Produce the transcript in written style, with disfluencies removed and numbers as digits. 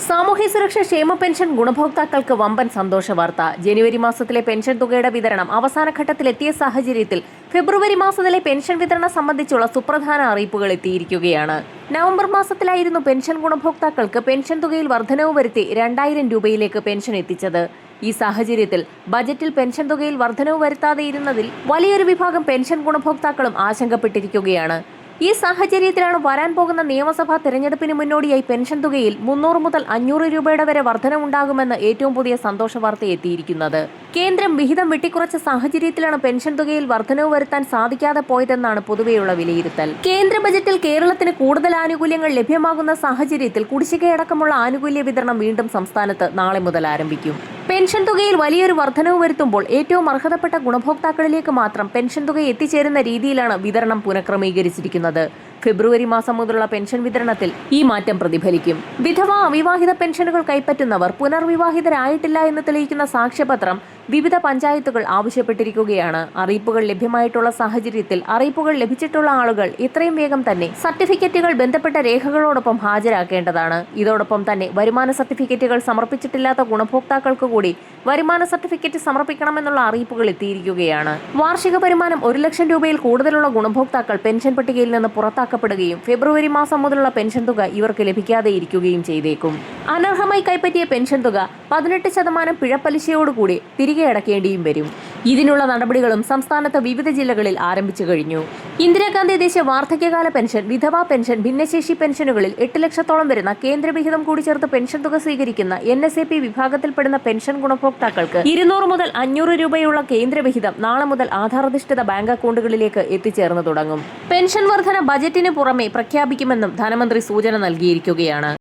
സാമൂഹ്യ സുരക്ഷാ ക്ഷേമ പെൻഷൻ ഗുണഭോക്താക്കൾക്ക് വമ്പൻ സന്തോഷ വാർത്ത. ജനുവരി മാസത്തിലെ പെൻഷൻ തുകയുടെ വിതരണം അവസാന ഘട്ടത്തിലെത്തിയ സാഹചര്യത്തിൽ ഫെബ്രുവരി മാസത്തിലെ പെൻഷൻ വിതരണം സംബന്ധിച്ചുള്ള സുപ്രധാന അറിയിപ്പുകൾ എത്തിയിരിക്കുകയാണ്. നവംബർ മാസത്തിലായിരുന്നു പെൻഷൻ ഗുണഭോക്താക്കൾക്ക് പെൻഷൻ തുകയിൽ വർധനവ് വരുത്തി 2000 രൂപയിലേക്ക് പെൻഷൻ എത്തിച്ചത്. ഈ സാഹചര്യത്തിൽ ബജറ്റിൽ പെൻഷൻ തുകയിൽ വർധനവ് വരുത്താതെയിരുന്നതിൽ വലിയൊരു വിഭാഗം പെൻഷൻ ഗുണഭോക്താക്കളും ആശങ്കപ്പെട്ടിരിക്കുകയാണ്. ഈ സാഹചര്യത്തിലാണ് വരാൻ പോകുന്ന നിയമസഭാ തെരഞ്ഞെടുപ്പിന് മുന്നോടിയായി പെൻഷൻ തുകയിൽ 300 മുതൽ 500 രൂപയുടെ വരെ വർധനവുണ്ടാകുമെന്ന് ഏറ്റവും പുതിയ സന്തോഷ വാർത്ത എത്തിയിരിക്കുന്നത്. കേന്ദ്രം വിഹിതം വെട്ടിക്കുറച്ച സാഹചര്യത്തിലാണ് പെൻഷൻ തുകയിൽ വർധനവ് വരുത്താൻ സാധിക്കാതെ പോയതെന്നാണ് പൊതുവെയുള്ള വിലയിരുത്തൽ. കേന്ദ്ര ബജറ്റിൽ കേരളത്തിന് കൂടുതൽ ആനുകൂല്യങ്ങൾ ലഭ്യമാകുന്ന സാഹചര്യത്തിൽ കുടിശ്ശികയടക്കമുള്ള ആനുകൂല്യ വിതരണം വീണ്ടും സംസ്ഥാനത്ത് നാളെ മുതൽ ആരംഭിക്കും. പെൻഷൻ തുകയിൽ വലിയൊരു വർധനവ് വരുത്തുമ്പോൾ ഏറ്റവും അർഹതപ്പെട്ട ഗുണഭോക്താക്കളിലേക്ക് മാത്രം പെൻഷൻ തുക എത്തിച്ചേരുന്ന രീതിയിലാണ് വിതരണം പുനഃക്രമീകരിച്ചിരിക്കുന്നത്. ഫെബ്രുവരി മാസം മുതലുള്ള പെൻഷൻ വിതരണത്തിൽ ഈ മാറ്റം പ്രതിഫലിക്കും. വിധവ അവിവാഹിത പെൻഷനുകൾ കൈപ്പറ്റുന്നവർ പുനർവിവാഹിതരായിട്ടില്ല എന്ന് തെളിയിക്കുന്ന സാക്ഷ്യപത്രം വിവിധ പഞ്ചായത്തുകൾ ആവശ്യപ്പെട്ടിരിക്കുകയാണ്. അറിയിപ്പുകൾ ലഭ്യമായിട്ടുള്ള സാഹചര്യത്തിൽ അറിയിപ്പുകൾ ലഭിച്ചിട്ടുള്ള ആളുകൾ എത്രയും വേഗം തന്നെ സർട്ടിഫിക്കറ്റുകൾ ബന്ധപ്പെട്ട രേഖകളോടൊപ്പം ഹാജരാക്കേണ്ടതാണ്. ഇതോടൊപ്പം തന്നെ വരുമാന സർട്ടിഫിക്കറ്റുകൾ സമർപ്പിച്ചിട്ടില്ലാത്ത ഗുണഭോക്താക്കൾക്ക് കൂടി വരുമാന സർട്ടിഫിക്കറ്റ് സമർപ്പിക്കണമെന്നുള്ള അറിയിപ്പുകൾ എത്തിയിരിക്കുകയാണ്. വാർഷിക വരുമാനം 1 ലക്ഷം രൂപയിൽ കൂടുതലുള്ള ഗുണഭോക്താക്കൾ പെൻഷൻ പട്ടികയിൽ നിന്ന് പുറത്താക്കപ്പെടുകയും ഫെബ്രുവരി മാസം മുതലുള്ള പെൻഷൻ തുക ഇവർക്ക് ലഭിക്കാതെ ഇരിക്കുകയും ചെയ്തേക്കും. അനർഹമായി കൈപ്പറ്റിയ പെൻഷൻ തുക 18% പിഴപ്പലിശയോടുകൂടി തിരികെ അടക്കേണ്ടിയും വരും. ഇതിനുള്ള നടപടികളും സംസ്ഥാനത്ത് വിവിധ ജില്ലകളിൽ ആരംഭിച്ചു കഴിഞ്ഞു. ഇന്ദിരാഗാന്ധി ദേശീയ വാർദ്ധക്യകാല പെൻഷൻ, വിധവാ പെൻഷൻ, ഭിന്നശേഷി പെൻഷനുകളിൽ 8 ലക്ഷത്തോളം വരുന്ന കേന്ദ്രവിഹിതം കൂടി ചേർത്ത് പെൻഷൻ തുക സ്വീകരിക്കുന്ന NSAP വിഭാഗത്തിൽപ്പെടുന്ന പെൻഷൻ ഗുണഭോക്താക്കൾക്ക് 200 മുതൽ 500 രൂപയുള്ള കേന്ദ്രവിഹിതം നാളെ മുതൽ ആധാരധിഷ്ഠിത ബാങ്ക് അക്കൗണ്ടുകളിലേക്ക് എത്തിച്ചേർന്നു തുടങ്ങും. പെൻഷൻ വർധന ബജറ്റിന് പുറമെ പ്രഖ്യാപിക്കുമെന്നും ധനമന്ത്രി സൂചന നൽകിയിരിക്കുകയാണ്.